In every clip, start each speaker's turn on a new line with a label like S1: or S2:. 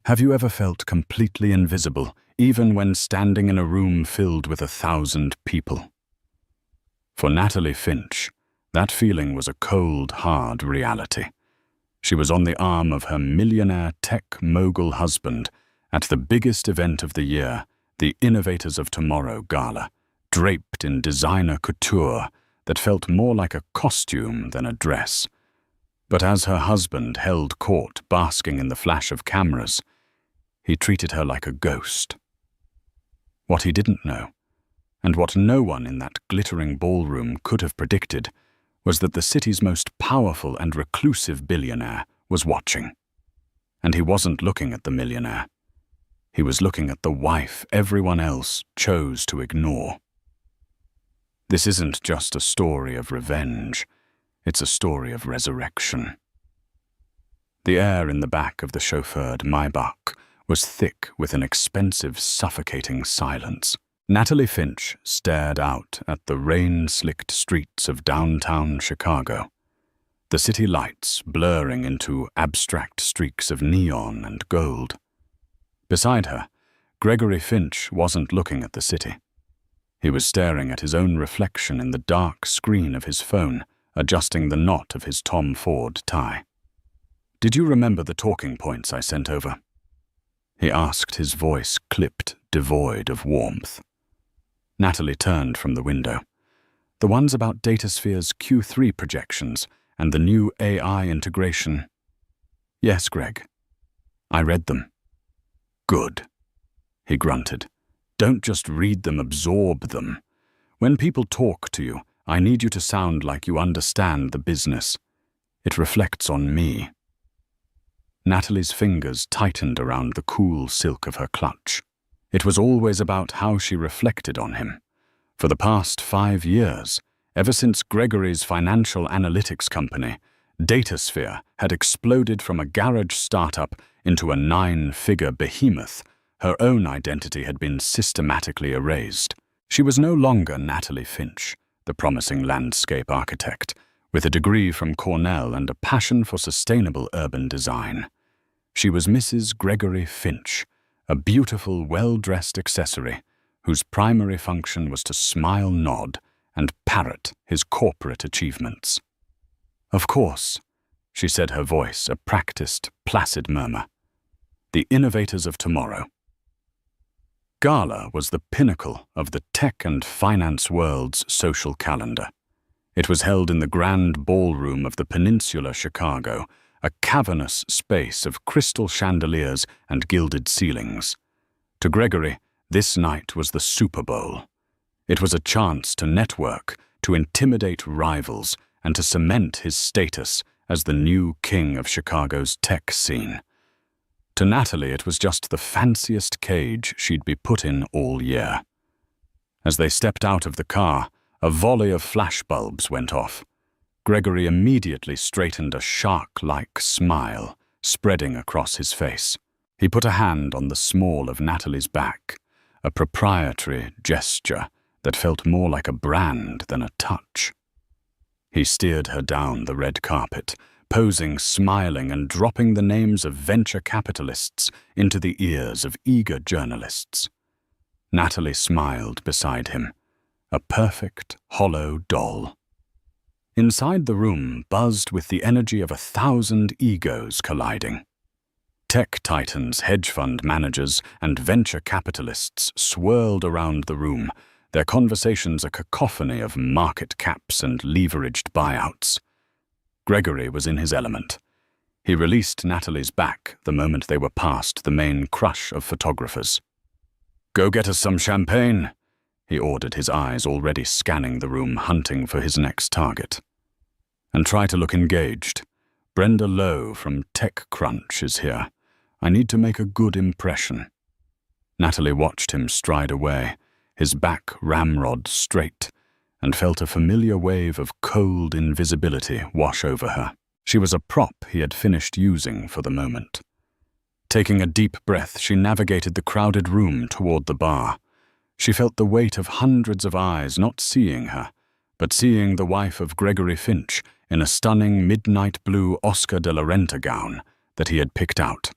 S1: Have you ever felt completely invisible, even when standing in a room filled with 1,000 people? For Natalie Finch, that feeling was a cold, hard reality. She was on the arm of her millionaire tech mogul husband at the biggest event of the year, the Innovators of Tomorrow Gala, draped in designer couture that felt more like a costume than a dress. But as her husband held court basking in the flash of cameras, he treated her like a ghost. What he didn't know, and what no one in that glittering ballroom could have predicted, was that the city's most powerful and reclusive billionaire was watching. And he wasn't looking at the millionaire. He was looking at the wife everyone else chose to ignore. This isn't just a story of revenge, it's a story of resurrection. The air in the back of the chauffeured Maybach was thick with an expensive, suffocating silence. Natalie Finch stared out at the rain-slicked streets of downtown Chicago, the city lights blurring into abstract streaks of neon and gold. Beside her, Gregory Finch wasn't looking at the city. He was staring at his own reflection in the dark screen of his phone, adjusting the knot of his Tom Ford tie. "Did you remember the talking points I sent over?" he asked, his voice clipped, devoid of warmth. Natalie turned from the window. "The ones about DataSphere's Q3 projections and the new AI integration." "Yes, Greg. I read them." "Good," he grunted. "Don't just read them, absorb them. When people talk to you, I need you to sound like you understand the business. It reflects on me." Natalie's fingers tightened around the cool silk of her clutch. It was always about how she reflected on him. For the past 5 years, ever since Gregory's financial analytics company, DataSphere, had exploded from a garage startup into a 9-figure behemoth, her own identity had been systematically erased. She was no longer Natalie Finch, the promising landscape architect, with a degree from Cornell and a passion for sustainable urban design. She was Mrs. Gregory Finch, a beautiful, well-dressed accessory whose primary function was to smile, nod, and parrot his corporate achievements. "Of course," she said, her voice a practiced, placid murmur. "The Innovators of Tomorrow." Gala was the pinnacle of the tech and finance world's social calendar. It was held in the grand ballroom of the Peninsula Chicago, a cavernous space of crystal chandeliers and gilded ceilings. To Gregory, this night was the Super Bowl. It was a chance to network, to intimidate rivals, and to cement his status as the new king of Chicago's tech scene. To Natalie, it was just the fanciest cage she'd be put in all year. As they stepped out of the car, a volley of flashbulbs went off. Gregory immediately straightened, a shark-like smile spreading across his face. He put a hand on the small of Natalie's back, a proprietary gesture that felt more like a brand than a touch. He steered her down the red carpet, posing, smiling, and dropping the names of venture capitalists into the ears of eager journalists. Natalie smiled beside him, a perfect, hollow doll. Inside the room buzzed with the energy of 1,000 egos colliding. Tech titans, hedge fund managers, and venture capitalists swirled around the room, their conversations a cacophony of market caps and leveraged buyouts. Gregory was in his element. He released Natalie's back the moment they were past the main crush of photographers. "Go get us some champagne," he ordered, his eyes already scanning the room, hunting for his next target. "And try to look engaged. Brenda Lowe from TechCrunch is here. I need to make a good impression." Natalie watched him stride away, his back ramrod straight, and felt a familiar wave of cold invisibility wash over her. She was a prop he had finished using for the moment. Taking a deep breath, she navigated the crowded room toward the bar. She felt the weight of hundreds of eyes not seeing her, but seeing the wife of Gregory Finch in a stunning midnight blue Oscar de la Renta gown that he had picked out.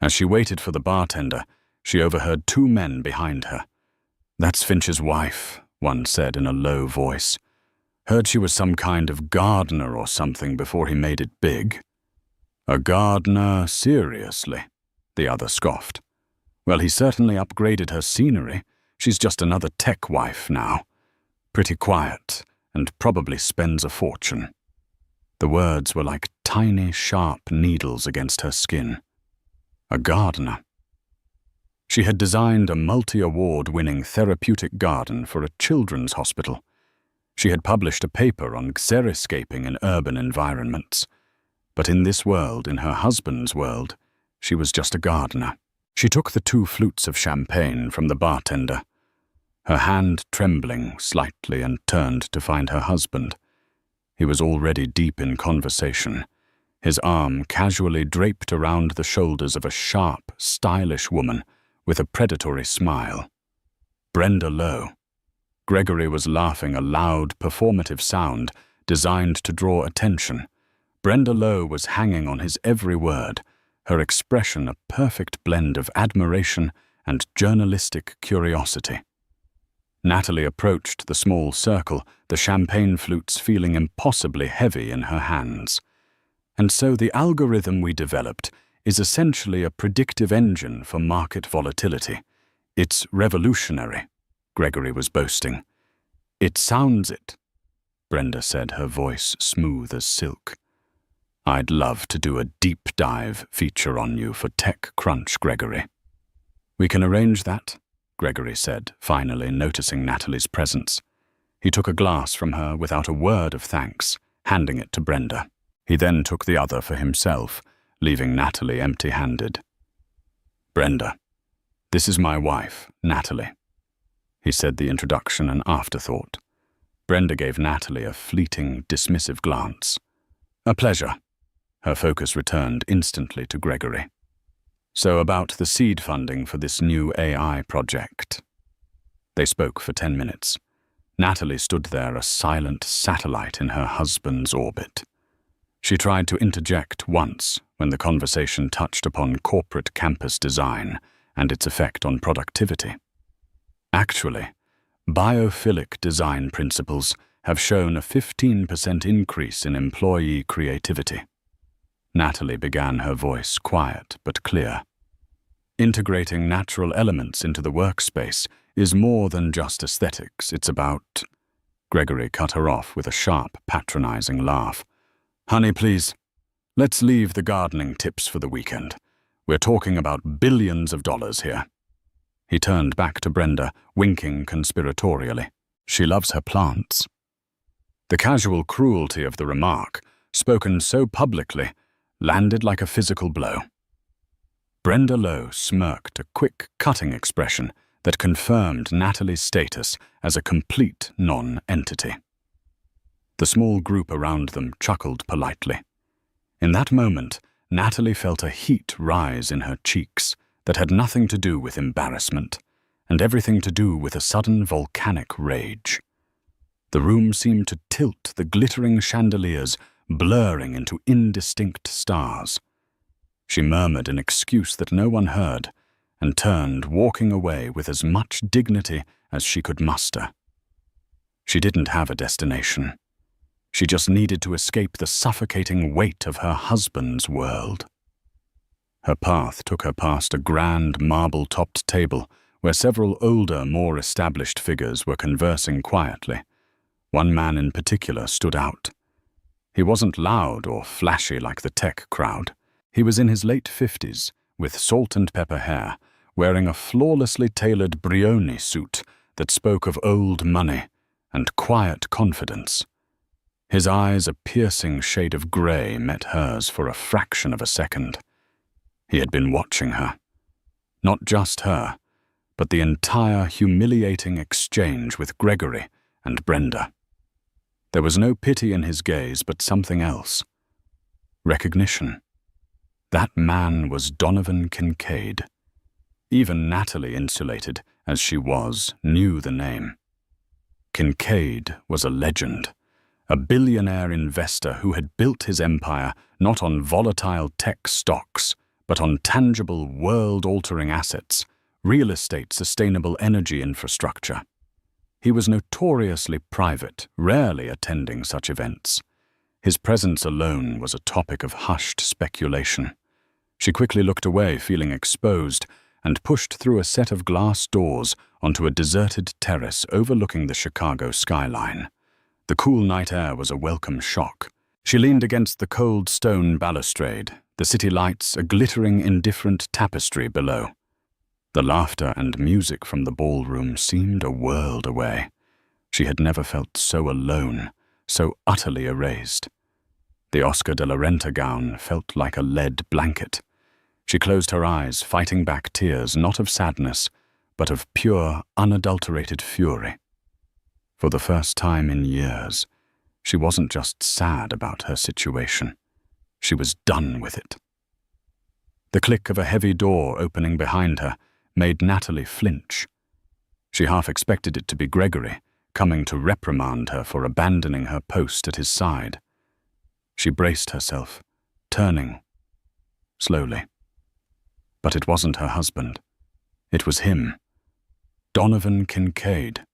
S1: As she waited for the bartender, she overheard two men behind her. "That's Finch's wife," one said in a low voice. "Heard she was some kind of gardener or something before he made it big." "A gardener, seriously?" the other scoffed. "Well, he certainly upgraded her scenery. She's just another tech wife now. Pretty quiet, and probably spends a fortune." The words were like tiny, sharp needles against her skin. A gardener. She had designed a multi-award-winning therapeutic garden for a children's hospital. She had published a paper on xeriscaping in urban environments. But in this world, in her husband's world, she was just a gardener. She took the 2 flutes of champagne from the bartender, her hand trembling slightly, and turned to find her husband. He was already deep in conversation, his arm casually draped around the shoulders of a sharp, stylish woman with a predatory smile. Brenda Lowe. Gregory was laughing, a loud, performative sound designed to draw attention. Brenda Lowe was hanging on his every word, her expression a perfect blend of admiration and journalistic curiosity. Natalie approached the small circle, the champagne flutes feeling impossibly heavy in her hands. "And so the algorithm we developed is essentially a predictive engine for market volatility. It's revolutionary," Gregory was boasting. "It sounds it," Brenda said, her voice smooth as silk. "I'd love to do a deep dive feature on you for TechCrunch, Gregory." "We can arrange that," Gregory said, finally noticing Natalie's presence. He took a glass from her without a word of thanks, handing it to Brenda. He then took the other for himself, leaving Natalie empty-handed. "Brenda, this is my wife, Natalie." He said the introduction an afterthought. Brenda gave Natalie a fleeting, dismissive glance. "A pleasure." Her focus returned instantly to Gregory. "So about the seed funding for this new AI project." They spoke for 10 minutes. Natalie stood there, a silent satellite in her husband's orbit. She tried to interject once when the conversation touched upon corporate campus design and its effect on productivity. Actually, biophilic design principles have shown a 15% increase in employee creativity. Natalie began, her voice quiet but clear. "Integrating natural elements into the workspace is more than just aesthetics. It's about—" Gregory cut her off with a sharp, patronizing laugh. "Honey, please, let's leave the gardening tips for the weekend. We're talking about billions of dollars here." He turned back to Brenda, winking conspiratorially. "She loves her plants." The casual cruelty of the remark, spoken so publicly, landed like a physical blow. Brenda Lowe smirked, a quick, cutting expression that confirmed Natalie's status as a complete non-entity. The small group around them chuckled politely. In that moment, Natalie felt a heat rise in her cheeks that had nothing to do with embarrassment, and everything to do with a sudden volcanic rage. The room seemed to tilt, the glittering chandeliers blurring into indistinct stars. She murmured an excuse that no one heard, and turned, walking away with as much dignity as she could muster. She didn't have a destination. She just needed to escape the suffocating weight of her husband's world. Her path took her past a grand marble-topped table where several older, more established figures were conversing quietly. One man in particular stood out. He wasn't loud or flashy like the tech crowd. He was in his late 50s, with salt and pepper hair, wearing a flawlessly tailored Brioni suit that spoke of old money and quiet confidence. His eyes, a piercing shade of grey, met hers for a fraction of a second. He had been watching her. Not just her, but the entire humiliating exchange with Gregory and Brenda. There was no pity in his gaze, but something else. Recognition. That man was Donovan Kincaid. Even Natalie, insulated as she was, knew the name. Kincaid was a legend, a billionaire investor who had built his empire not on volatile tech stocks, but on tangible, world-altering assets, real estate, sustainable energy infrastructure. He was notoriously private, rarely attending such events. His presence alone was a topic of hushed speculation. She quickly looked away, feeling exposed, and pushed through a set of glass doors onto a deserted terrace overlooking the Chicago skyline. The cool night air was a welcome shock. She leaned against the cold stone balustrade, the city lights a glittering, indifferent tapestry below. The laughter and music from the ballroom seemed a world away. She had never felt so alone, so utterly erased. The Oscar de la Renta gown felt like a lead blanket. She closed her eyes, fighting back tears not of sadness, but of pure, unadulterated fury. For the first time in years, she wasn't just sad about her situation. She was done with it. The click of a heavy door opening behind her made Natalie flinch. She half expected it to be Gregory, coming to reprimand her for abandoning her post at his side. She braced herself, turning slowly. But it wasn't her husband. It was him, Donovan Kincaid.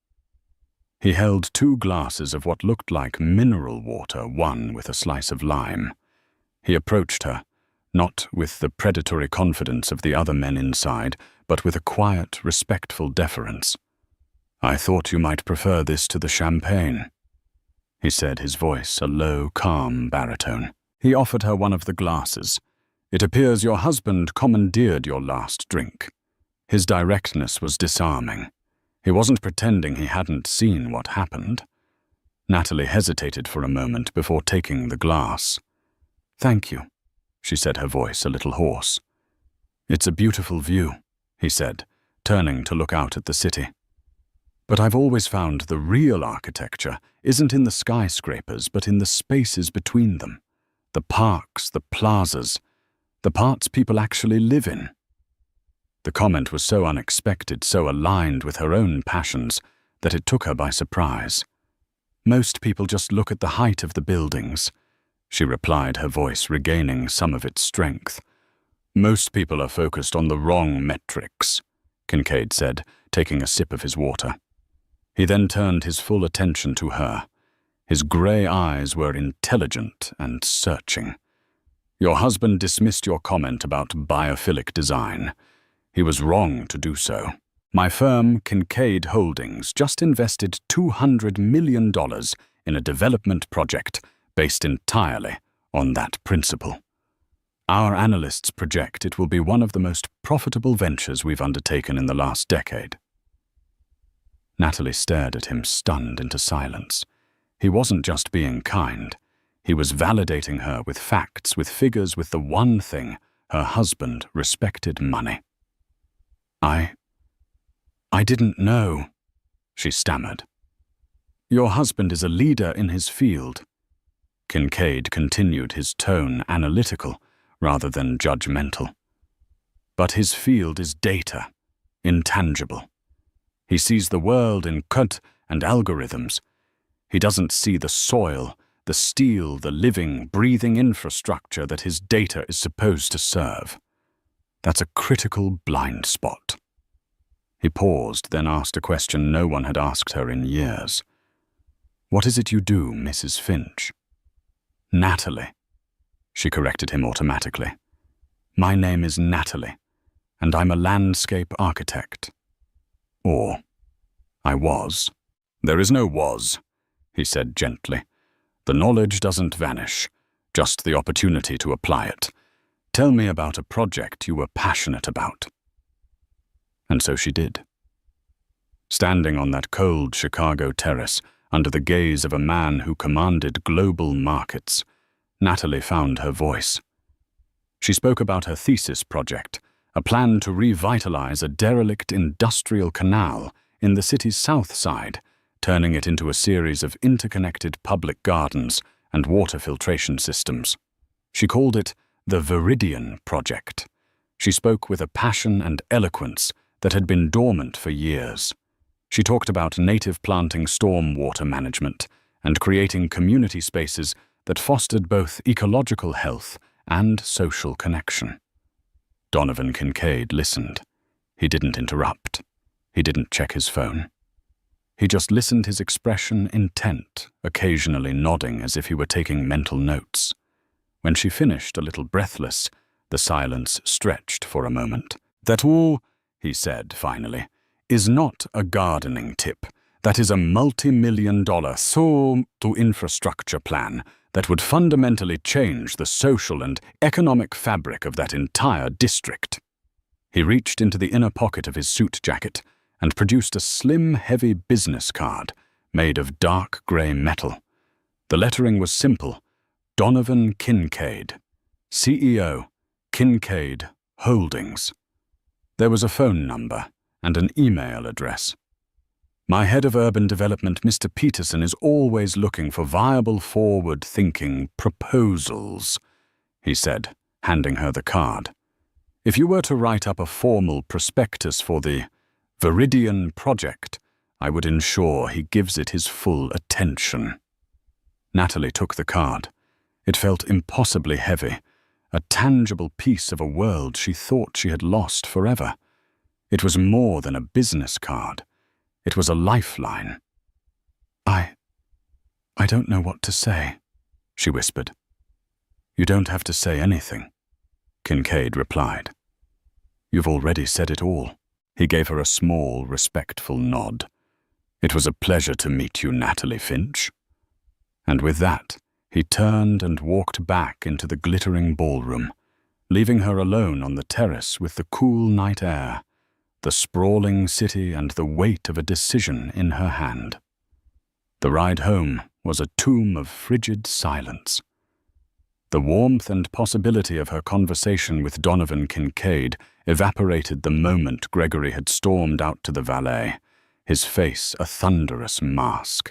S1: He held 2 glasses of what looked like mineral water, one with a slice of lime. He approached her, not with the predatory confidence of the other men inside, but with a quiet, respectful deference. "I thought you might prefer this to the champagne," he said, his voice a low, calm baritone. He offered her one of the glasses. "It appears your husband commandeered your last drink." His directness was disarming. He wasn't pretending he hadn't seen what happened. Natalie hesitated for a moment before taking the glass. "Thank you," she said, her voice a little hoarse. "It's a beautiful view," he said, turning to look out at the city. "But I've always found the real architecture isn't in the skyscrapers, but in the spaces between them. The parks, the plazas, the parts people actually live in." The comment was so unexpected, so aligned with her own passions, that it took her by surprise. "Most people just look at the height of the buildings," she replied, her voice regaining some of its strength. "Most people are focused on the wrong metrics," Kincaid said, taking a sip of his water. He then turned his full attention to her. His grey eyes were intelligent and searching. "Your husband dismissed your comment about biophilic design. He was wrong to do so. My firm, Kincaid Holdings, just invested $200 million in a development project based entirely on that principle. Our analysts project it will be one of the most profitable ventures we've undertaken in the last decade." Natalie stared at him, stunned into silence. He wasn't just being kind. He was validating her with facts, with figures, with the one thing her husband respected: money. I didn't know," she stammered. "Your husband is a leader in his field." Kincaid continued, his tone analytical rather than judgmental. "But his field is data, intangible. He sees the world in code and algorithms. He doesn't see the soil, the steel, the living, breathing infrastructure that his data is supposed to serve. That's a critical blind spot." He paused, then asked a question no one had asked her in years. "What is it you do, Mrs. Finch?" "Natalie," she corrected him automatically. "My name is Natalie, and I'm a landscape architect. Or, I was." "There is no was," he said gently. "The knowledge doesn't vanish, just the opportunity to apply it. Tell me about a project you were passionate about." And so she did. Standing on that cold Chicago terrace, under the gaze of a man who commanded global markets, Natalie found her voice. She spoke about her thesis project, a plan to revitalize a derelict industrial canal in the city's south side, turning it into a series of interconnected public gardens and water filtration systems. She called it the Viridian Project. She spoke with a passion and eloquence that had been dormant for years. She talked about native planting storm water management and creating community spaces that fostered both ecological health and social connection. Donovan Kincaid listened. He didn't interrupt. He didn't check his phone. He just listened, his expression intent, occasionally nodding as if he were taking mental notes. When she finished, a little breathless, the silence stretched for a moment. "That all," he said finally, "is not a gardening tip. That is a multi-million-dollar infrastructure plan that would fundamentally change the social and economic fabric of that entire district." He reached into the inner pocket of his suit jacket and produced a slim, heavy business card made of dark grey metal. The lettering was simple: Donovan Kincaid, CEO, Kincaid Holdings. There was a phone number and an email address. "My head of urban development, Mr. Peterson, is always looking for viable, forward-thinking proposals," he said, handing her the card. "If you were to write up a formal prospectus for the Viridian project, I would ensure he gives it his full attention." Natalie took the card. It felt impossibly heavy, a tangible piece of a world she thought she had lost forever. It was more than a business card. It was a lifeline. I don't know what to say," she whispered. "You don't have to say anything," Kincaid replied. "You've already said it all." He gave her a small, respectful nod. "It was a pleasure to meet you, Natalie Finch." And with that, he turned and walked back into the glittering ballroom, leaving her alone on the terrace with the cool night air, the sprawling city and the weight of a decision in her hand. The ride home was a tomb of frigid silence. The warmth and possibility of her conversation with Donovan Kincaid evaporated the moment Gregory had stormed out to the valet, his face a thunderous mask.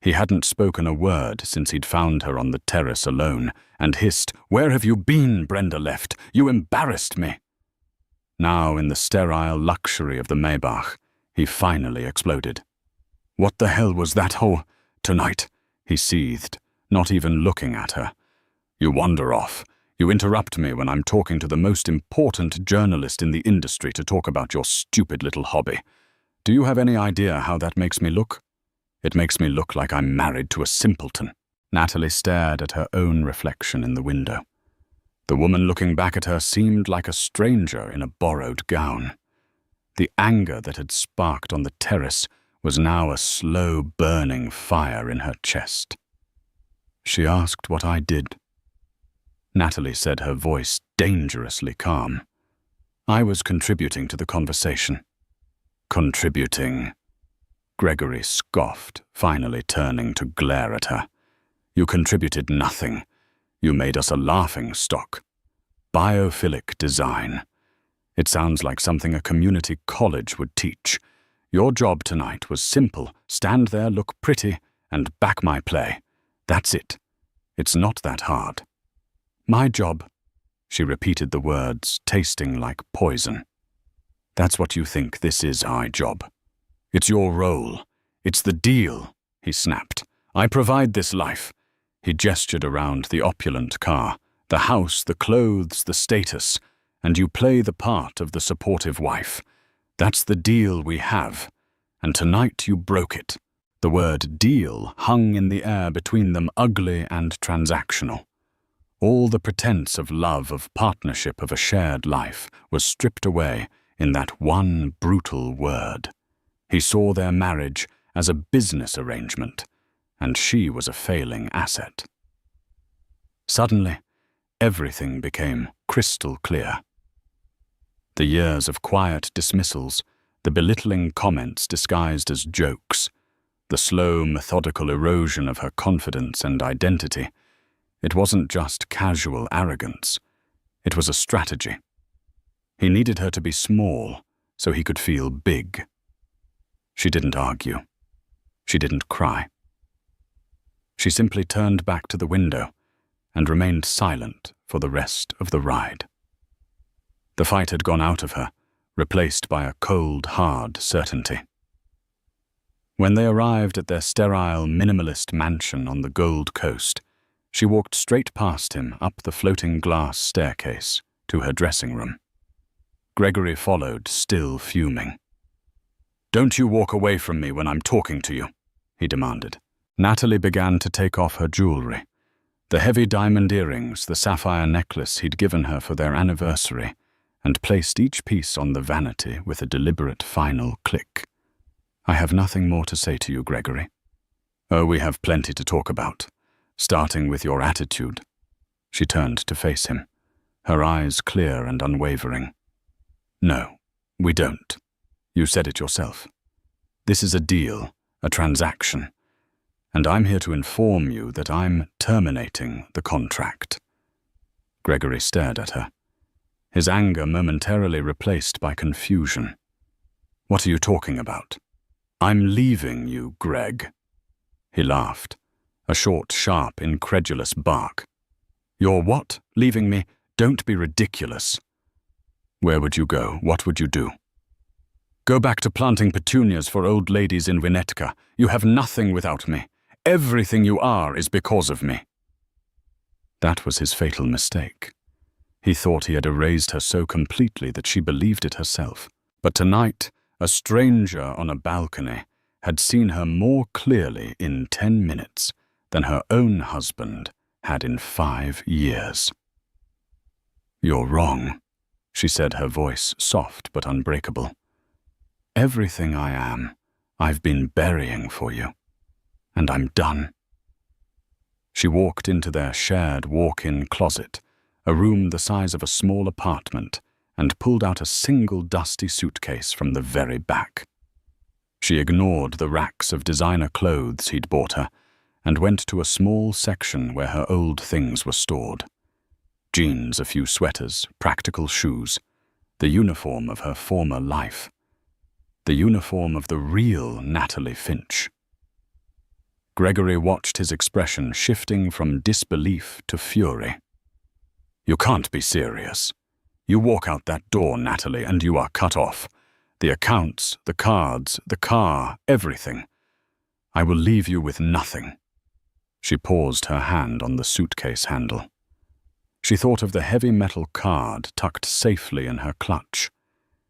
S1: He hadn't spoken a word since he'd found her on the terrace alone and hissed, "Where have you been, Brenda Left? You embarrassed me." Now, in the sterile luxury of the Maybach, he finally exploded. "What the hell was that tonight?" he seethed, not even looking at her. "You wander off. You interrupt me when I'm talking to the most important journalist in the industry to talk about your stupid little hobby. Do you have any idea how that makes me look? It makes me look like I'm married to a simpleton." Natalie stared at her own reflection in the window. The woman looking back at her seemed like a stranger in a borrowed gown. The anger that had sparked on the terrace was now a slow burning fire in her chest. "She asked what I did." Natalie said, her voice dangerously calm. "I was contributing to the conversation." "Contributing?" Gregory scoffed, finally turning to glare at her. "You contributed nothing. You made us a laughing stock. Biophilic design. It sounds like something a community college would teach. Your job tonight was simple: stand there, look pretty, and back my play. That's it. It's not that hard." "My job," she repeated the words, tasting like poison. "That's what you think this is our job. It's your role. It's the deal," he snapped. "I provide this life." He gestured around the opulent car, the house, the clothes, the status, and you play the part of the supportive wife. That's the deal we have, and tonight you broke it. The word deal hung in the air between them, ugly and transactional. All the pretense of love, of partnership, of a shared life was stripped away in that one brutal word. He saw their marriage as a business arrangement, and she was a failing asset. Suddenly, everything became crystal clear. The years of quiet dismissals, the belittling comments disguised as jokes, the slow, methodical erosion of her confidence and identity. It wasn't just casual arrogance. It was a strategy. He needed her to be small so he could feel big. She didn't argue. She didn't cry. She simply turned back to the window and remained silent for the rest of the ride. The fight had gone out of her, replaced by a cold, hard certainty. When they arrived at their sterile, minimalist mansion on the Gold Coast, she walked straight past him up the floating glass staircase to her dressing room. Gregory followed, still fuming. "Don't you walk away from me when I'm talking to you," he demanded. Natalie began to take off her jewelry. The heavy diamond earrings, the sapphire necklace he'd given her for their anniversary, and placed each piece on the vanity with a deliberate final click. "I have nothing more to say to you, Gregory." "Oh, we have plenty to talk about, starting with your attitude." She turned to face him, her eyes clear and unwavering. "No, we don't. You said it yourself. This is a deal, a transaction, and I'm here to inform you that I'm terminating the contract." Gregory stared at her, his anger momentarily replaced by confusion. "What are you talking about?" "I'm leaving you, Greg." He laughed, a short, sharp, incredulous bark. "You're what? Leaving me? Don't be ridiculous." "Where would you go? What would you do?" "Go back to planting petunias for old ladies in Winnetka. You have nothing without me. Everything you are is because of me." That was his fatal mistake. He thought he had erased her so completely that she believed it herself. But tonight, a stranger on a balcony had seen her more clearly in 10 minutes than her own husband had in 5 years. "You're wrong," she said, her voice soft but unbreakable. "Everything I am, I've been burying for you, and I'm done." She walked into their shared walk-in closet, a room the size of a small apartment, and pulled out a single dusty suitcase from the very back. She ignored the racks of designer clothes he'd bought her and went to a small section where her old things were stored. Jeans, a few sweaters, practical shoes, the uniform of her former life. The uniform of the real Natalie Finch. Gregory watched his expression shifting from disbelief to fury. "You can't be serious. You walk out that door, Natalie, and you are cut off. The accounts, the cards, the car, everything. I will leave you with nothing." She paused, her hand on the suitcase handle. She thought of the heavy metal card tucked safely in her clutch.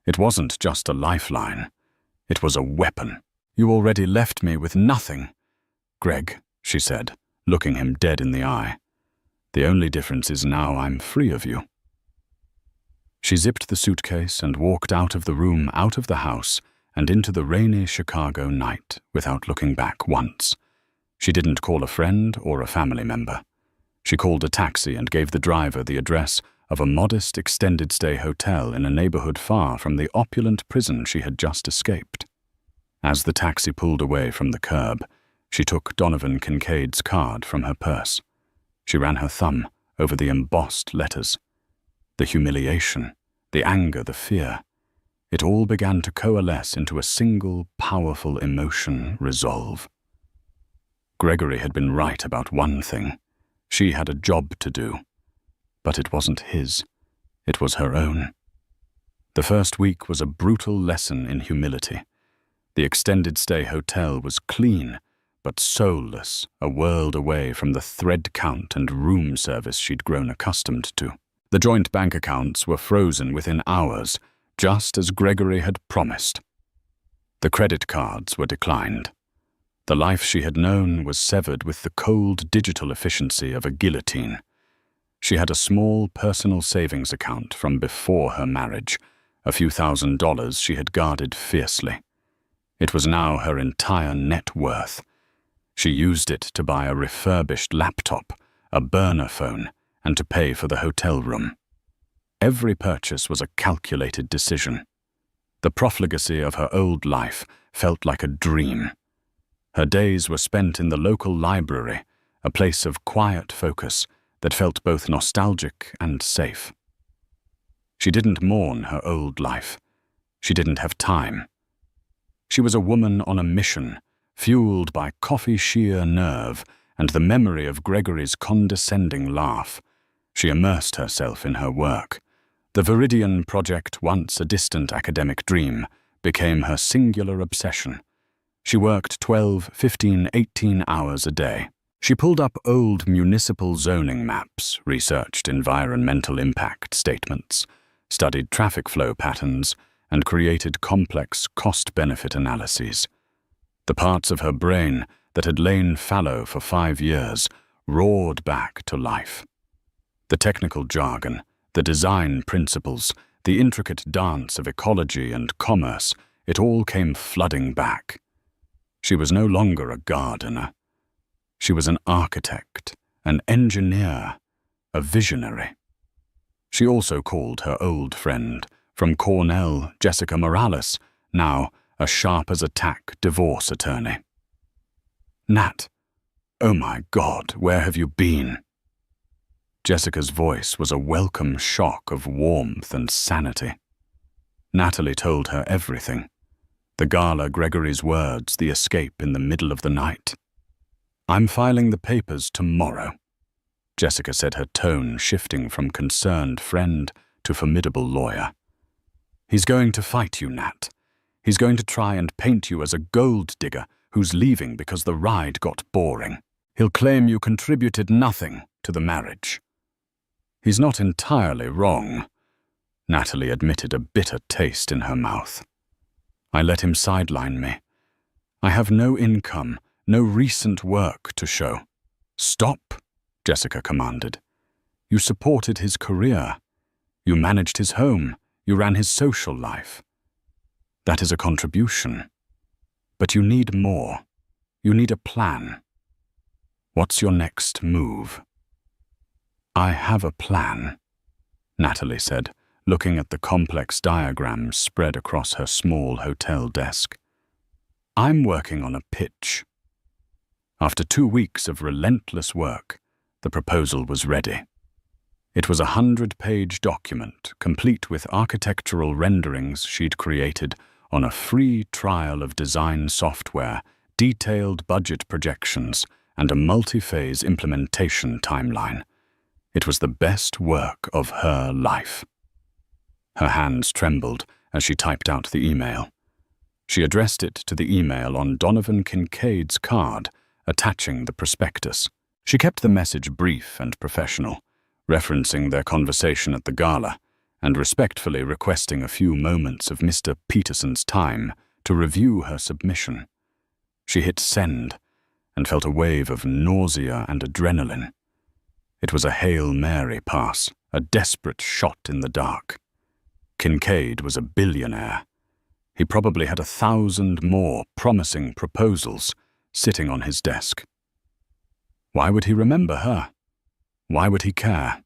S1: It wasn't just a lifeline. It was a weapon. "You already left me with nothing, Greg," she said, looking him dead in the eye. "The only difference is now I'm free of you." She zipped the suitcase and walked out of the room, out of the house, and into the rainy Chicago night without looking back once. She didn't call a friend or a family member. She called a taxi and gave the driver the address of a modest extended-stay hotel in a neighborhood far from the opulent prison she had just escaped. As the taxi pulled away from the curb, she took Donovan Kincaid's card from her purse. She ran her thumb over the embossed letters. The humiliation, the anger, the fear. It all began to coalesce into a single, powerful emotion, resolve. Gregory had been right about one thing. She had a job to do. But it wasn't his. It was her own. The first week was a brutal lesson in humility. The extended-stay hotel was clean, but soulless, a world away from the thread count and room service she'd grown accustomed to. The joint bank accounts were frozen within hours, just as Gregory had promised. The credit cards were declined. The life she had known was severed with the cold digital efficiency of a guillotine. She had a small personal savings account from before her marriage, a few $1,000s she had guarded fiercely. It was now her entire net worth. She used it to buy a refurbished laptop, a burner phone, and to pay for the hotel room. Every purchase was a calculated decision. The profligacy of her old life felt like a dream. Her days were spent in the local library, a place of quiet focus that felt both nostalgic and safe. She didn't mourn her old life. She didn't have time. She was a woman on a mission, fueled by coffee sheer nerve and the memory of Gregory's condescending laugh. She immersed herself in her work. The Viridian Project, once a distant academic dream, became her singular obsession. She worked 12, 15, 18 hours a day. She pulled up old municipal zoning maps, researched environmental impact statements, studied traffic flow patterns, and created complex cost-benefit analyses. The parts of her brain that had lain fallow for 5 years roared back to life. The technical jargon, the design principles, the intricate dance of ecology and commerce, it all came flooding back. She was no longer a gardener. She was an architect, an engineer, a visionary. She also called her old friend from Cornell, Jessica Morales, now a sharp-as-a-tack divorce attorney. "Nat, oh my God, where have you been?" Jessica's voice was a welcome shock of warmth and sanity. Natalie told her everything. The Gala, Gregory's words, the escape in the middle of the night. "I'm filing the papers tomorrow," Jessica said, her tone shifting from concerned friend to formidable lawyer. "He's going to fight you, Nat. He's going to try and paint you as a gold digger who's leaving because the ride got boring. He'll claim you contributed nothing to the marriage." "He's not entirely wrong," Natalie admitted, a bitter taste in her mouth. "I let him sideline me. I have no income, no recent work to show." "Stop," Jessica commanded. "You supported his career. You managed his home. You ran his social life. That is a contribution. But you need more. You need a plan. What's your next move?" "I have a plan," Natalie said, looking at the complex diagrams spread across her small hotel desk. "I'm working on a pitch." After 2 weeks of relentless work, the proposal was ready. It was a 100-page document, complete with architectural renderings she'd created on a free trial of design software, detailed budget projections, and a multi-phase implementation timeline. It was the best work of her life. Her hands trembled as she typed out the email. She addressed it to the email on Donovan Kincaid's card, attaching the prospectus. She kept the message brief and professional, referencing their conversation at the gala and respectfully requesting a few moments of Mr. Peterson's time to review her submission. She hit send and felt a wave of nausea and adrenaline. It was a Hail Mary pass, a desperate shot in the dark. Kincaid was a billionaire. He probably had 1,000 more promising proposals sitting on his desk. Why would he remember her? Why would he care?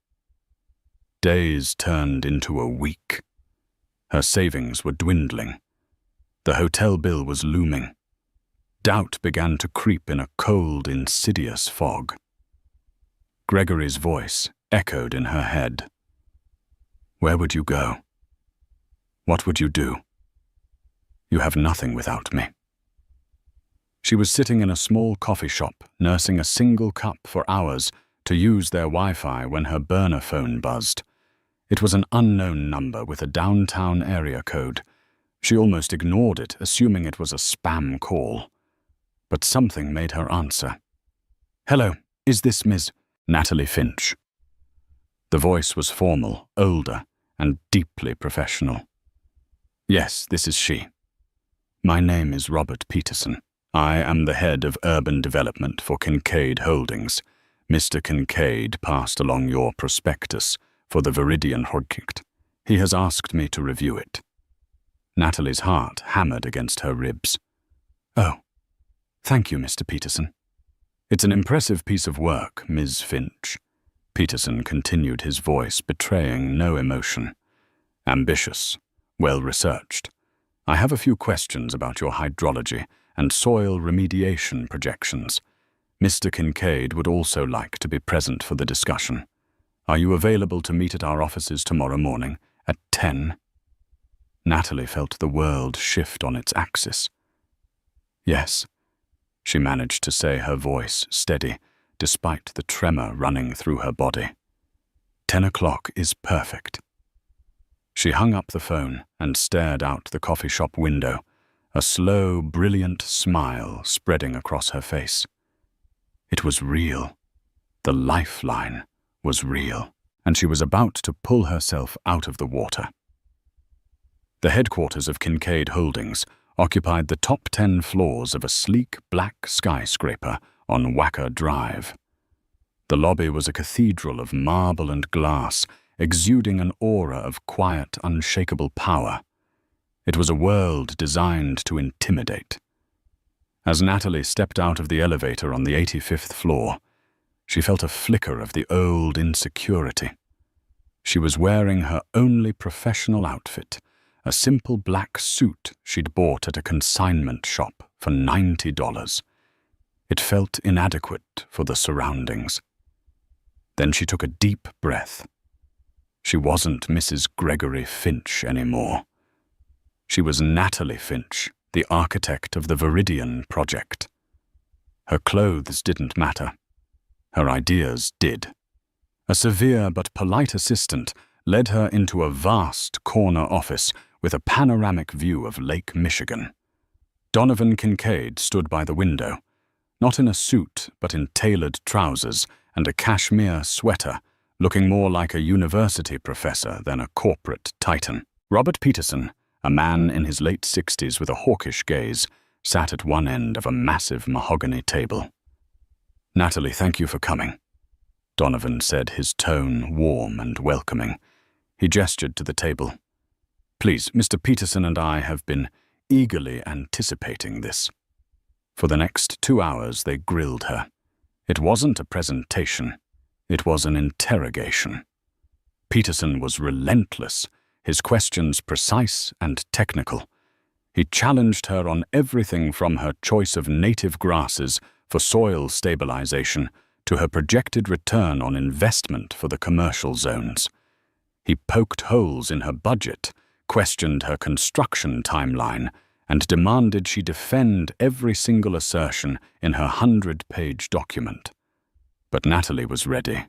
S1: Days turned into a week. Her savings were dwindling. The hotel bill was looming. Doubt began to creep in a cold, insidious fog. Gregory's voice echoed in her head. "Where would you go? What would you do? You have nothing without me." She was sitting in a small coffee shop, nursing a single cup for hours to use their Wi-Fi when her burner phone buzzed. It was an unknown number with a downtown area code. She almost ignored it, assuming it was a spam call. But something made her answer. "Hello, is this Ms. Natalie Finch?" The voice was formal, older, and deeply professional. "Yes, this is she. My name is Robert Peterson. I am the head of urban development for Kincaid Holdings. Mr. Kincaid passed along your prospectus for the Viridian Project. He has asked me to review it." Natalie's heart hammered against her ribs. "Oh, thank you, Mr. Peterson." "It's an impressive piece of work, Ms. Finch." Peterson continued, his voice betraying no emotion. "Ambitious, well-researched. I have a few questions about your hydrology and soil remediation projections. Mr. Kincaid would also like to be present for the discussion. Are you available to meet at our offices tomorrow morning at 10? Natalie felt the world shift on its axis. "Yes," she managed to say, her voice steady, despite the tremor running through her body. 10 o'clock is perfect." She hung up the phone and stared out the coffee shop window, a slow, brilliant smile spreading across her face. It was real. The lifeline was real. and she was about to pull herself out of the water. The headquarters of Kincaid Holdings occupied the top 10 floors of a sleek black skyscraper on Wacker Drive. The lobby was a cathedral of marble and glass, exuding an aura of quiet, unshakable power. It was a world designed to intimidate. As Natalie stepped out of the elevator on the 85th floor, she felt a flicker of the old insecurity. She was wearing her only professional outfit, a simple black suit she'd bought at a consignment shop for $90. It felt inadequate for the surroundings. Then she took a deep breath. She wasn't Mrs. Gregory Finch anymore. She was Natalie Finch, the architect of the Viridian Project. Her clothes didn't matter. Her ideas did. A severe but polite assistant led her into a vast corner office with a panoramic view of Lake Michigan. Donovan Kincaid stood by the window, not in a suit but in tailored trousers and a cashmere sweater, looking more like a university professor than a corporate titan. Robert Peterson, a man in his late 60s with a hawkish gaze, sat at one end of a massive mahogany table. "Natalie, thank you for coming," Donovan said, his tone warm and welcoming. He gestured to the table. "Please, Mr. Peterson and I have been eagerly anticipating this." For the next 2 hours they grilled her. It wasn't a presentation. It was an interrogation. Peterson was relentless, his questions precise and technical. He challenged her on everything from her choice of native grasses for soil stabilization to her projected return on investment for the commercial zones. He poked holes in her budget, questioned her construction timeline, and demanded she defend every single assertion in her 100-page document. But Natalie was ready.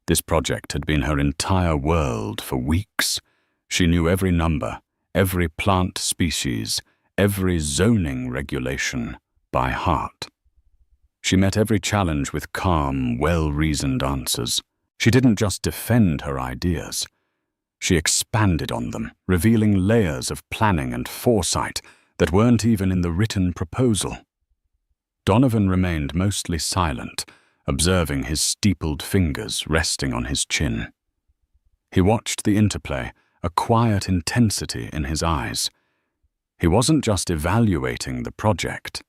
S1: This project had been her entire world for weeks. She knew every number, every plant species, every zoning regulation by heart. She met every challenge with calm, well-reasoned answers. She didn't just defend her ideas. She expanded on them, revealing layers of planning and foresight that weren't even in the written proposal. Donovan remained mostly silent, observing his steepled fingers resting on his chin. He watched the interplay, a quiet intensity in his eyes. He wasn't just evaluating the project.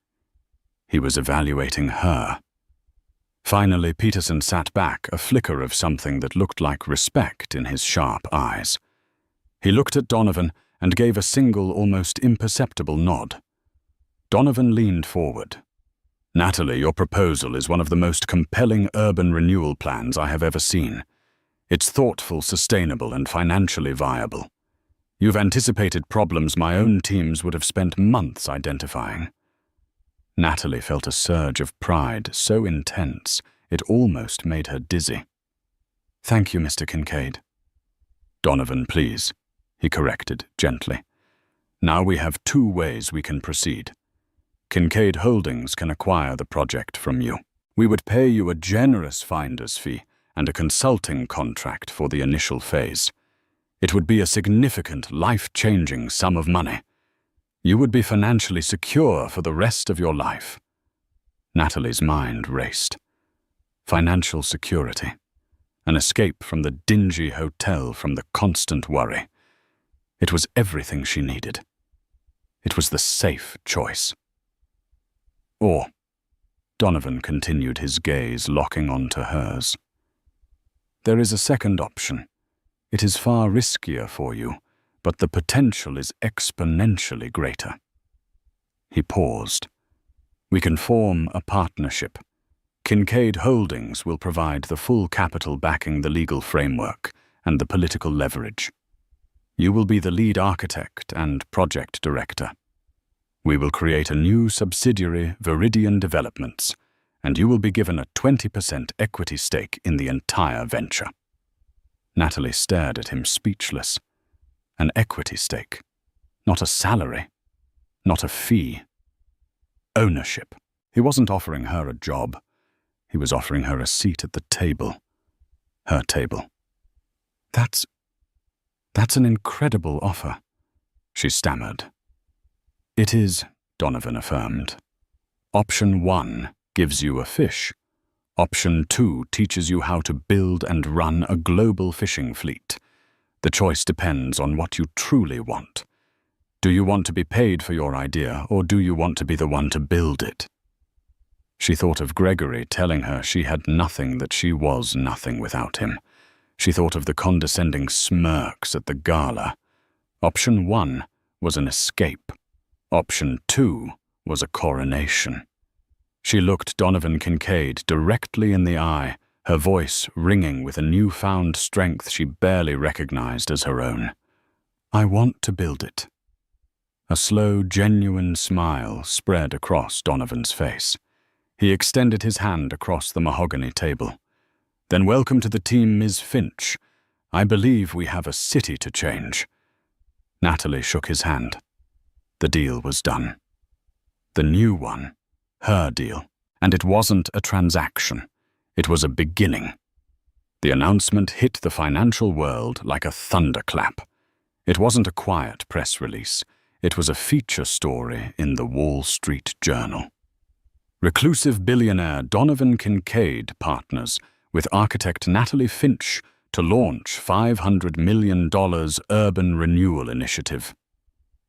S1: He was evaluating her. Finally, Peterson sat back, a flicker of something that looked like respect in his sharp eyes. He looked at Donovan and gave a single, almost imperceptible nod. Donovan leaned forward. "Natalie, your proposal is one of the most compelling urban renewal plans I have ever seen. It's thoughtful, sustainable, and financially viable. You've anticipated problems my own teams would have spent months identifying." Natalie felt a surge of pride so intense it almost made her dizzy. "Thank you, Mr. Kincaid." "Donovan, please," he corrected gently. "Now we have 2 ways we can proceed. Kincaid Holdings can acquire the project from you. We would pay you a generous finder's fee and a consulting contract for the initial phase. It would be a significant, life-changing sum of money. You would be financially secure for the rest of your life." Natalie's mind raced. Financial security. An escape from the dingy hotel, from the constant worry. It was everything she needed. It was the safe choice. Or, Donovan continued, his gaze locking onto hers, there is a second option. It is far riskier for you, but the potential is exponentially greater. He paused. We can form a partnership. Kincaid Holdings will provide the full capital backing the legal framework and the political leverage. You will be the lead architect and project director. We will create a new subsidiary, Viridian Developments, and you will be given a 20% equity stake in the entire venture. Natalie stared at him, speechless. An equity stake. Not a salary. Not a fee. Ownership. He wasn't offering her a job. He was offering her a seat at the table. Her table. That's an incredible offer, she stammered. It is, Donovan affirmed. Option 1 gives you a fish. Option 2 teaches you how to build and run a global fishing fleet. The choice depends on what you truly want. Do you want to be paid for your idea, or do you want to be the one to build it? She thought of Gregory telling her she had nothing, that she was nothing without him. She thought of the condescending smirks at the gala. Option 1 was an escape. Option 2 was a coronation. She looked Donovan Kincaid directly in the eye, her voice ringing with a newfound strength she barely recognized as her own. I want to build it. A slow, genuine smile spread across Donovan's face. He extended his hand across the mahogany table. Then welcome to the team, Ms. Finch. I believe we have a city to change. Natalie shook his hand. The deal was done. The new one, her deal. And it wasn't a transaction. It was a beginning. The announcement hit the financial world like a thunderclap. It wasn't a quiet press release. It was a feature story in the Wall Street Journal. Reclusive billionaire Donovan Kincaid partners with architect Natalie Finch to launch $500 million urban renewal initiative.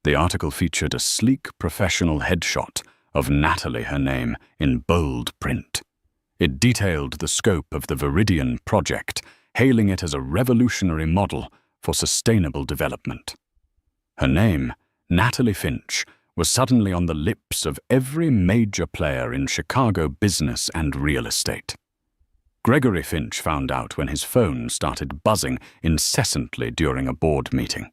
S1: The article featured a sleek professional headshot of Natalie, her name, in bold print. It detailed the scope of the Viridian project, hailing it as a revolutionary model for sustainable development. Her name, Natalie Finch, was suddenly on the lips of every major player in Chicago business and real estate. Gregory Finch found out when his phone started buzzing incessantly during a board meeting.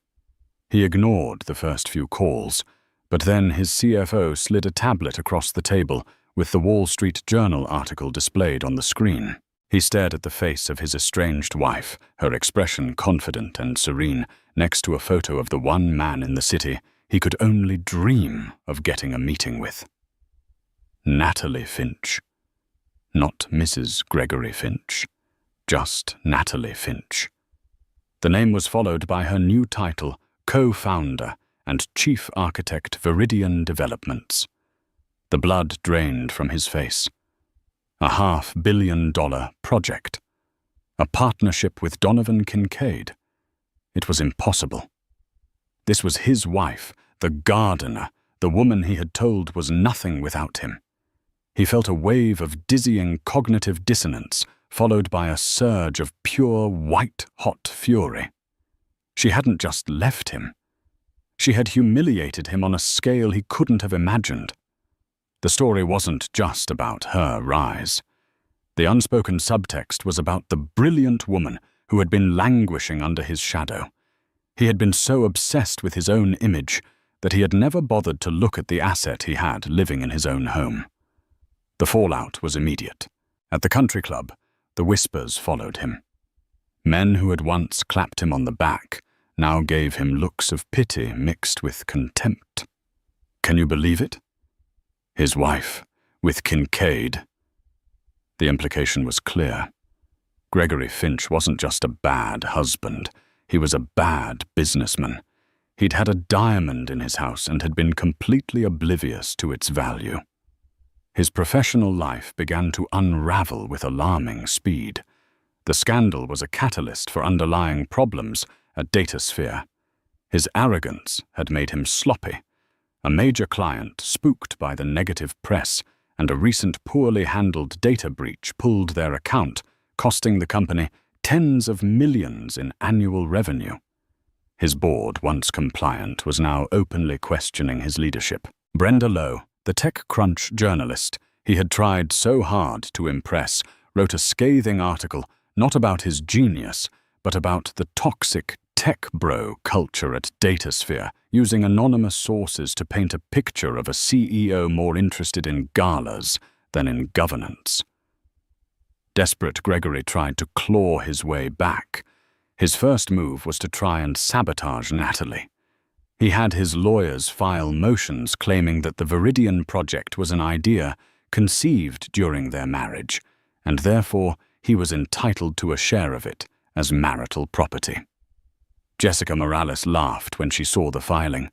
S1: He ignored the first few calls, but then his CFO slid a tablet across the table with the Wall Street Journal article displayed on the screen. He stared at the face of his estranged wife, her expression confident and serene, next to a photo of the one man in the city he could only dream of getting a meeting with. Natalie Finch. Not Mrs. Gregory Finch, just Natalie Finch. The name was followed by her new title, co-founder and chief architect, Viridian Developments. The blood drained from his face. A $500 million project. A partnership with Donovan Kincaid. It was impossible. This was his wife, the gardener, the woman he had told was nothing without him. He felt a wave of dizzying cognitive dissonance, followed by a surge of pure white-hot fury. She hadn't just left him. She had humiliated him on a scale he couldn't have imagined. The story wasn't just about her rise. The unspoken subtext was about the brilliant woman who had been languishing under his shadow. He had been so obsessed with his own image that he had never bothered to look at the asset he had living in his own home. The fallout was immediate. At the country club, the whispers followed him. Men who had once clapped him on the back now gave him looks of pity mixed with contempt. Can you believe it? His wife, with Kincaid. The implication was clear. Gregory Finch wasn't just a bad husband. He was a bad businessman. He'd had a diamond in his house and had been completely oblivious to its value. His professional life began to unravel with alarming speed. The scandal was a catalyst for underlying problems at DataSphere. His arrogance had made him sloppy. A major client, spooked by the negative press, and a recent poorly handled data breach pulled their account, costing the company tens of millions in annual revenue. His board, once compliant, was now openly questioning his leadership. Brenda Lowe, the TechCrunch journalist he had tried so hard to impress, wrote a scathing article not about his genius, but about the toxic tech bro culture at DataSphere, using anonymous sources to paint a picture of a CEO more interested in galas than in governance. Desperate, Gregory tried to claw his way back. His first move was to try and sabotage Natalie. He had his lawyers file motions claiming that the Viridian project was an idea conceived during their marriage, and therefore he was entitled to a share of it as marital property. Jessica Morales laughed when she saw the filing.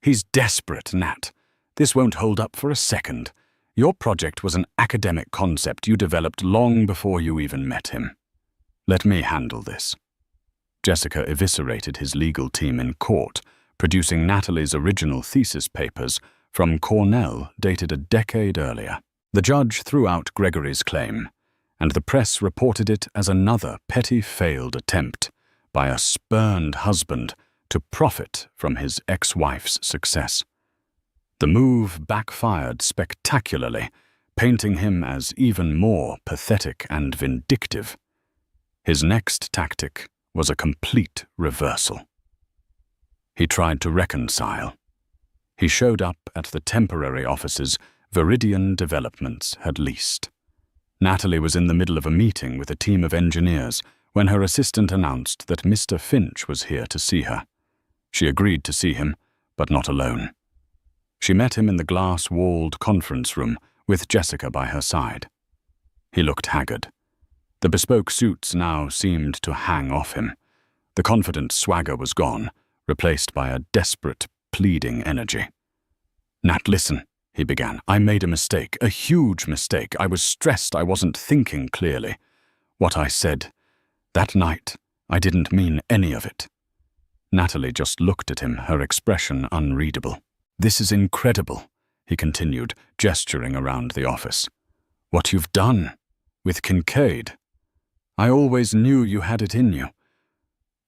S1: "He's desperate, Nat. This won't hold up for a second. Your project was an academic concept you developed long before you even met him. Let me handle this." Jessica eviscerated his legal team in court, producing Natalie's original thesis papers from Cornell dated a decade earlier. The judge threw out Gregory's claim, and the press reported it as another petty failed attempt by a spurned husband to profit from his ex-wife's success. The move backfired spectacularly, painting him as even more pathetic and vindictive. His next tactic was a complete reversal. He tried to reconcile. He showed up at the temporary offices Viridian Developments had leased. Natalie was in the middle of a meeting with a team of engineers when her assistant announced that Mr. Finch was here to see her. She agreed to see him, but not alone. She met him in the glass-walled conference room with Jessica by her side. He looked haggard. The bespoke suits now seemed to hang off him. The confident swagger was gone, replaced by a desperate, pleading energy. "Nat, listen," he began. "I made a mistake, a huge mistake. I was stressed. I wasn't thinking clearly. What I said that night, I didn't mean any of it." Natalie just looked at him, her expression unreadable. "This is incredible," he continued, gesturing around the office. "What you've done with Kincaid. I always knew you had it in you.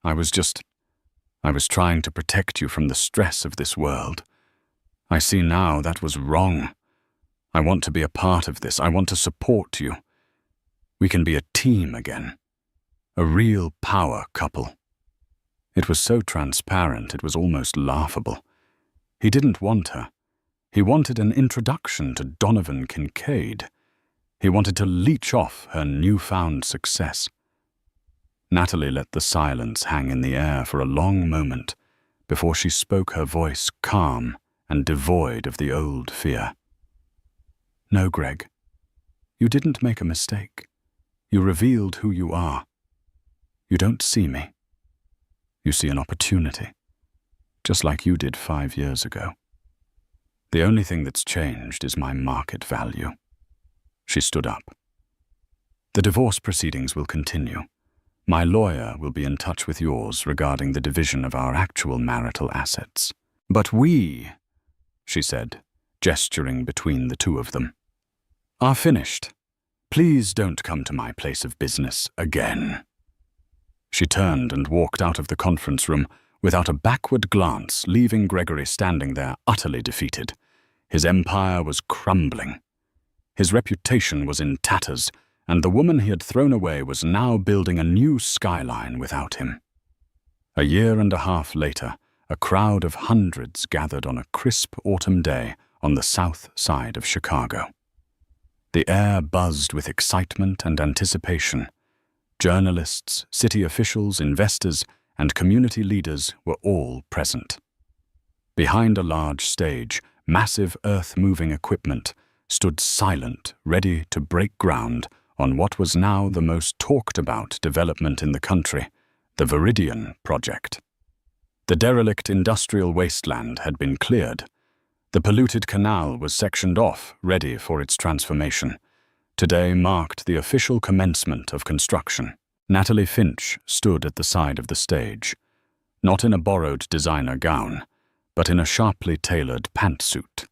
S1: I was trying to protect you from the stress of this world. I see now that was wrong. I want to be a part of this. I want to support you. We can be a team again. A real power couple." It was so transparent, it was almost laughable. He didn't want her. He wanted an introduction to Donovan Kincaid. He wanted to leech off her newfound success. Natalie let the silence hang in the air for a long moment before she spoke, her voice calm and devoid of the old fear. "No, Greg, you didn't make a mistake. You revealed who you are. You don't see me. You see an opportunity, just like you did 5 years ago. The only thing that's changed is my market value." She stood up. "The divorce proceedings will continue. My lawyer will be in touch with yours regarding the division of our actual marital assets. But we," she said, gesturing between the two of them, "are finished. Please don't come to my place of business again." She turned and walked out of the conference room without a backward glance, leaving Gregory standing there utterly defeated. His empire was crumbling. His reputation was in tatters, and the woman he had thrown away was now building a new skyline without him. A year and a half later, a crowd of hundreds gathered on a crisp autumn day on the south side of Chicago. The air buzzed with excitement and anticipation. Journalists, city officials, investors, and community leaders were all present. Behind a large stage, massive earth-moving equipment stood silent, ready to break ground on what was now the most talked-about development in the country, the Viridian project. The derelict industrial wasteland had been cleared. The polluted canal was sectioned off, ready for its transformation. Today marked the official commencement of construction. Natalie Finch stood at the side of the stage, not in a borrowed designer gown, but in a sharply tailored pantsuit,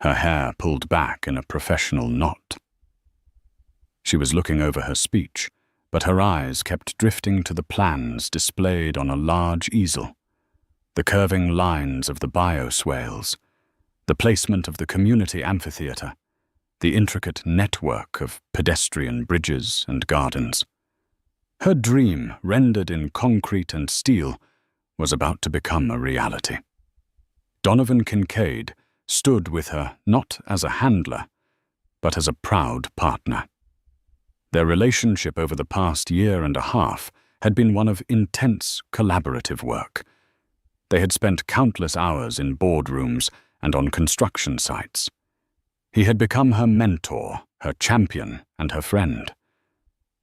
S1: her hair pulled back in a professional knot. She was looking over her speech, but her eyes kept drifting to the plans displayed on a large easel, the curving lines of the bioswales, the placement of the community amphitheater, the intricate network of pedestrian bridges and gardens. Her dream, rendered in concrete and steel, was about to become a reality. Donovan Kincaid stood with her not as a handler, but as a proud partner. Their relationship over the past year and a half had been one of intense collaborative work. They had spent countless hours in boardrooms and on construction sites. He had become her mentor, her champion, and her friend.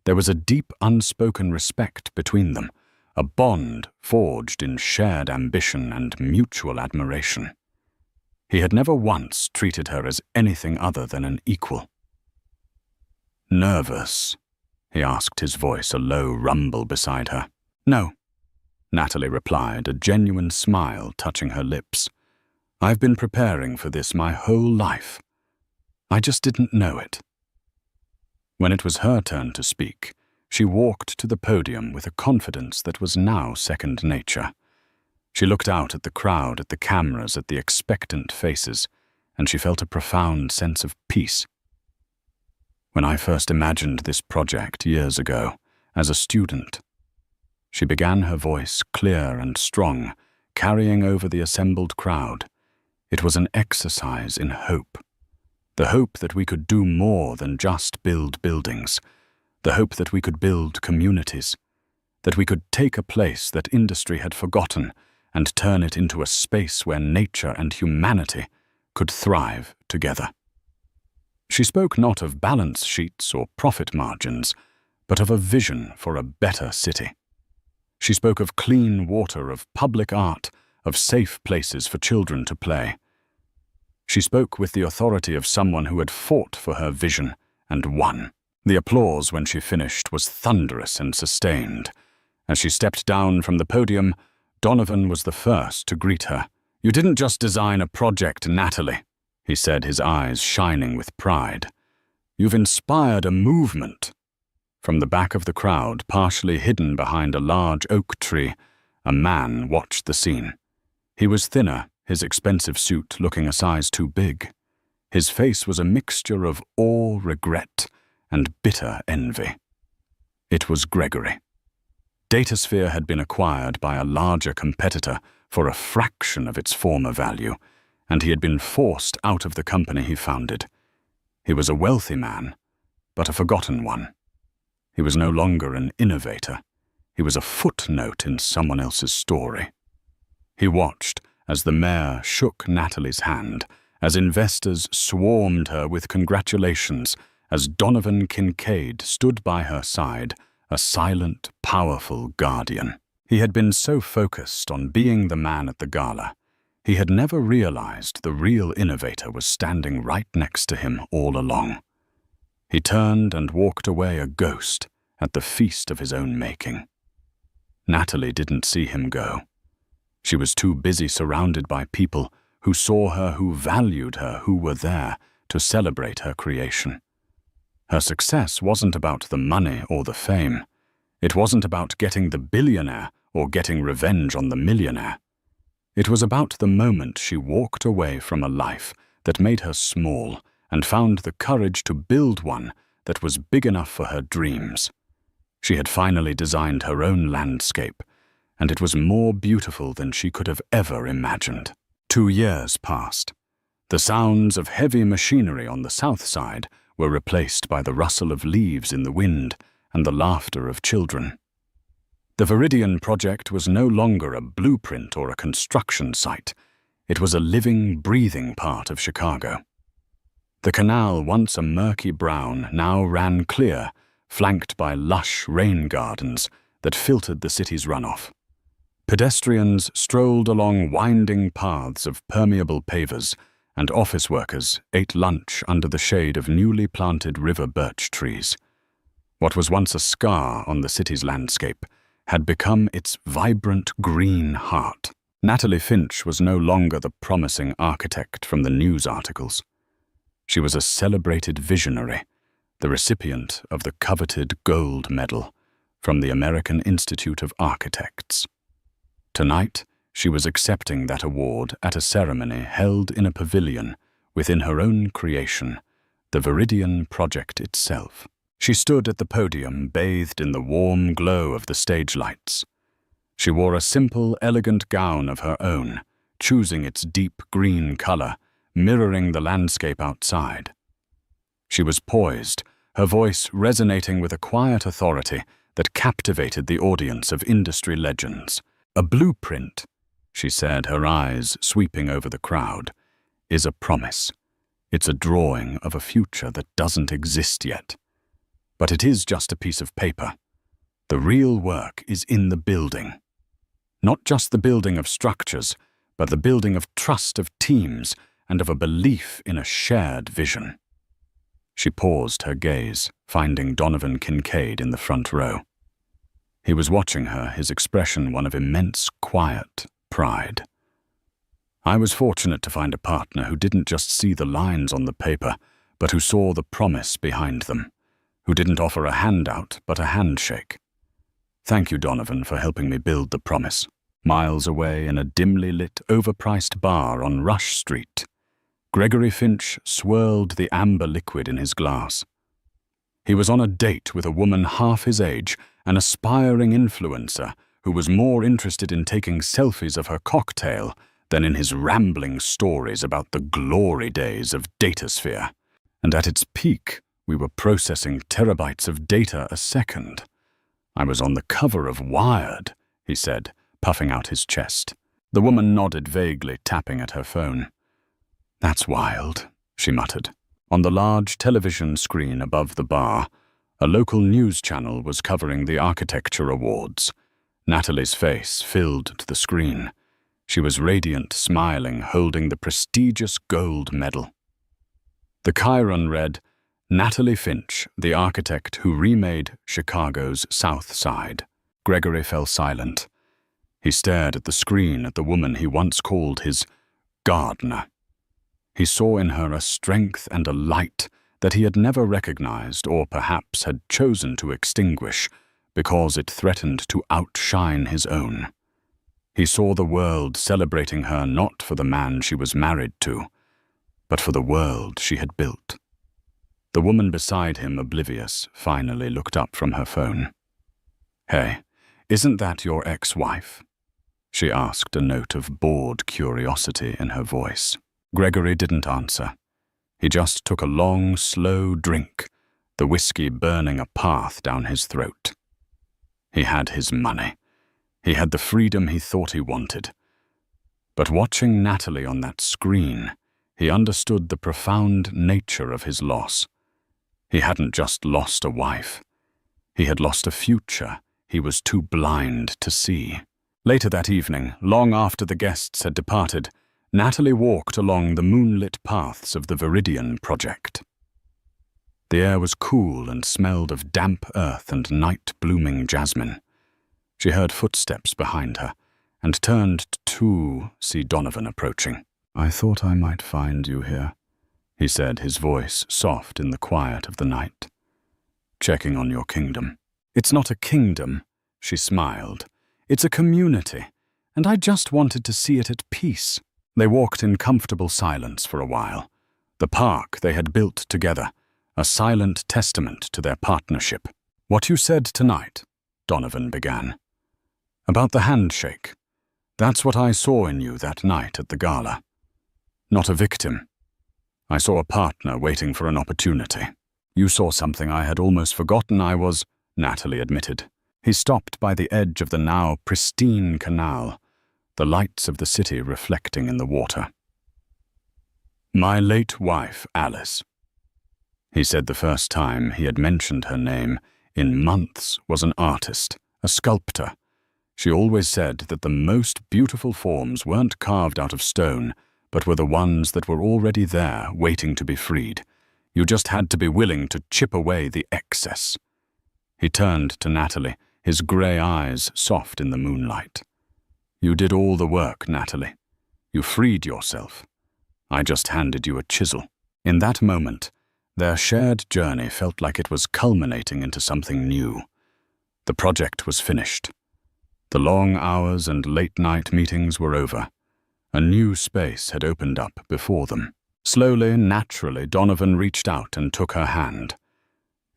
S1: There was a deep, unspoken respect between them, a bond forged in shared ambition and mutual admiration. He had never once treated her as anything other than an equal. "Nervous?" he asked, his voice a low rumble beside her. "No," Natalie replied, a genuine smile touching her lips. "I've been preparing for this my whole life. I just didn't know it." When it was her turn to speak, she walked to the podium with a confidence that was now second nature. She looked out at the crowd, at the cameras, at the expectant faces, and she felt a profound sense of peace. "When I first imagined this project years ago, as a student," she began, her voice clear and strong, carrying over the assembled crowd, "it was an exercise in hope. The hope that we could do more than just build buildings, the hope that we could build communities, that we could take a place that industry had forgotten and turn it into a space where nature and humanity could thrive together." She spoke not of balance sheets or profit margins, but of a vision for a better city. She spoke of clean water, of public art, of safe places for children to play. She spoke with the authority of someone who had fought for her vision and won. The applause when she finished was thunderous and sustained. As she stepped down from the podium, Donovan was the first to greet her. "You didn't just design a project, Natalie," he said, his eyes shining with pride. "You've inspired a movement." From the back of the crowd, partially hidden behind a large oak tree, a man watched the scene. He was thinner, his expensive suit looking a size too big. His face was a mixture of awe, regret, and bitter envy. It was Gregory. Datasphere had been acquired by a larger competitor for a fraction of its former value, and he had been forced out of the company he founded. He was a wealthy man, but a forgotten one. He was no longer an innovator. He was a footnote in someone else's story. He watched as the mayor shook Natalie's hand, as investors swarmed her with congratulations, as Donovan Kincaid stood by her side, a silent, powerful guardian. He had been so focused on being the man at the gala, he had never realized the real innovator was standing right next to him all along. He turned and walked away a ghost at the feast of his own making. Natalie didn't see him go. She was too busy surrounded by people who saw her, who valued her, who were there to celebrate her creation. Her success wasn't about the money or the fame. It wasn't about getting the billionaire or getting revenge on the millionaire. It was about the moment she walked away from a life that made her small and found the courage to build one that was big enough for her dreams. She had finally designed her own landscape, and it was more beautiful than she could have ever imagined. 2 years passed. The sounds of heavy machinery on the south side were replaced by the rustle of leaves in the wind and the laughter of children. The Viridian project was no longer a blueprint or a construction site. It was a living, breathing part of Chicago. The canal, once a murky brown, now ran clear, flanked by lush rain gardens that filtered the city's runoff. Pedestrians strolled along winding paths of permeable pavers, and office workers ate lunch under the shade of newly planted river birch trees. What was once a scar on the city's landscape had become its vibrant green heart. Natalie Finch was no longer the promising architect from the news articles. She was a celebrated visionary, the recipient of the coveted gold medal from the American Institute of Architects. Tonight, she was accepting that award at a ceremony held in a pavilion within her own creation, the Viridian project itself. She stood at the podium, bathed in the warm glow of the stage lights. She wore a simple, elegant gown of her own, choosing its deep green color, mirroring the landscape outside. She was poised, her voice resonating with a quiet authority that captivated the audience of industry legends. "A blueprint," she said, her eyes sweeping over the crowd, "is a promise. It's a drawing of a future that doesn't exist yet. But it is just a piece of paper. The real work is in the building. Not just the building of structures, but the building of trust of teams and of a belief in a shared vision. She paused her gaze, finding Donovan Kincaid in the front row. He was watching her, his expression one of immense, quiet pride. I was fortunate to find a partner who didn't just see the lines on the paper, but who saw the promise behind them, who didn't offer a handout, but a handshake. Thank you, Donovan, for helping me build the promise. Miles away in a dimly lit, overpriced bar on Rush Street, Gregory Finch swirled the amber liquid in his glass. He was on a date with a woman half his age, an aspiring influencer who was more interested in taking selfies of her cocktail than in his rambling stories about the glory days of Datasphere. And at its peak, we were processing terabytes of data a second. I was on the cover of Wired, he said, puffing out his chest. The woman nodded vaguely, tapping at her phone. That's wild, she muttered. On the large television screen above the bar, a local news channel was covering the Architecture Awards. Natalie's face filled to the screen. She was radiant, smiling, holding the prestigious gold medal. The chyron read, Natalie Finch, the architect who remade Chicago's South Side. Gregory fell silent. He stared at the screen at the woman he once called his gardener. He saw in her a strength and a light that he had never recognized or perhaps had chosen to extinguish because it threatened to outshine his own. He saw the world celebrating her not for the man she was married to, but for the world she had built. The woman beside him, oblivious, finally looked up from her phone. Hey, isn't that your ex-wife? She asked, a note of bored curiosity in her voice. Gregory didn't answer. He just took a long, slow drink, the whiskey burning a path down his throat. He had his money. He had the freedom he thought he wanted. But watching Natalie on that screen, he understood the profound nature of his loss. He hadn't just lost a wife. He had lost a future he was too blind to see. Later that evening, long after the guests had departed, Natalie walked along the moonlit paths of the Viridian project. The air was cool and smelled of damp earth and night-blooming jasmine. She heard footsteps behind her and turned to see Donovan approaching. I thought I might find you here, he said, his voice soft in the quiet of the night. Checking on your kingdom. It's not a kingdom, she smiled. It's a community, and I just wanted to see it at peace. They walked in comfortable silence for a while. The park they had built together, a silent testament to their partnership. What you said tonight, Donovan began. About the handshake. That's what I saw in you that night at the gala. Not a victim. I saw a partner waiting for an opportunity. You saw something I had almost forgotten I was, Natalie admitted. He stopped by the edge of the now pristine canal, the lights of the city reflecting in the water. My late wife, Alice. He said the first time he had mentioned her name in months was an artist, a sculptor. She always said that the most beautiful forms weren't carved out of stone, but were the ones that were already there, waiting to be freed. You just had to be willing to chip away the excess. He turned to Natalie, his grey eyes soft in the moonlight. You did all the work, Natalie. You freed yourself. I just handed you a chisel. In that moment, their shared journey felt like it was culminating into something new. The project was finished. The long hours and late-night meetings were over. A new space had opened up before them. Slowly, naturally, Donovan reached out and took her hand.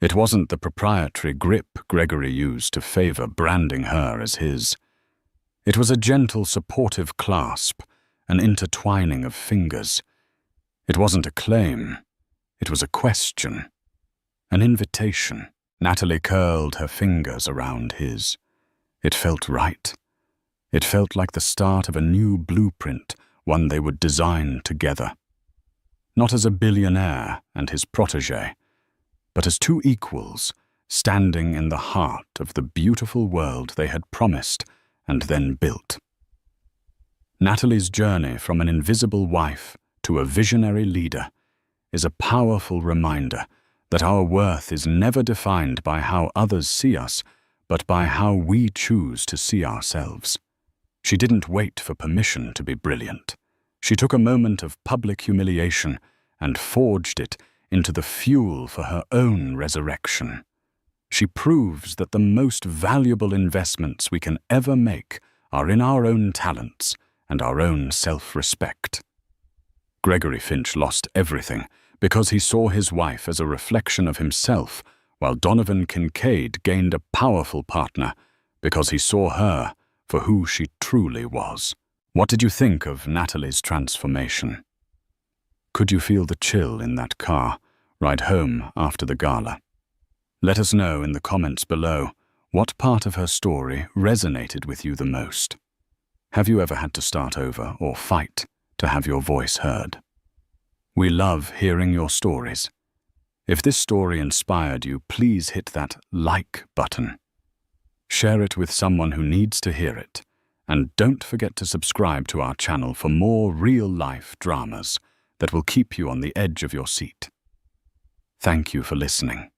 S1: It wasn't the proprietary grip Gregory used to favor branding her as his. It was a gentle, supportive clasp, an intertwining of fingers. It wasn't a claim. It was a question, an invitation. Natalie curled her fingers around his. It felt right. It felt like the start of a new blueprint, one they would design together. Not as a billionaire and his protégé, but as two equals, standing in the heart of the beautiful world they had promised and then built. Natalie's journey from an invisible wife to a visionary leader is a powerful reminder that our worth is never defined by how others see us, but by how we choose to see ourselves. She didn't wait for permission to be brilliant. She took a moment of public humiliation and forged it into the fuel for her own resurrection. She proves that the most valuable investments we can ever make are in our own talents and our own self-respect. Gregory Finch lost everything because he saw his wife as a reflection of himself, while Donovan Kincaid gained a powerful partner because he saw her for who she truly was. What did you think of Natalie's transformation? Could you feel the chill in that car ride home after the gala? Let us know in the comments below what part of her story resonated with you the most. Have you ever had to start over or fight to have your voice heard? We love hearing your stories. If this story inspired you, please hit that like button. Share it with someone who needs to hear it. And don't forget to subscribe to our channel for more real-life dramas that will keep you on the edge of your seat. Thank you for listening.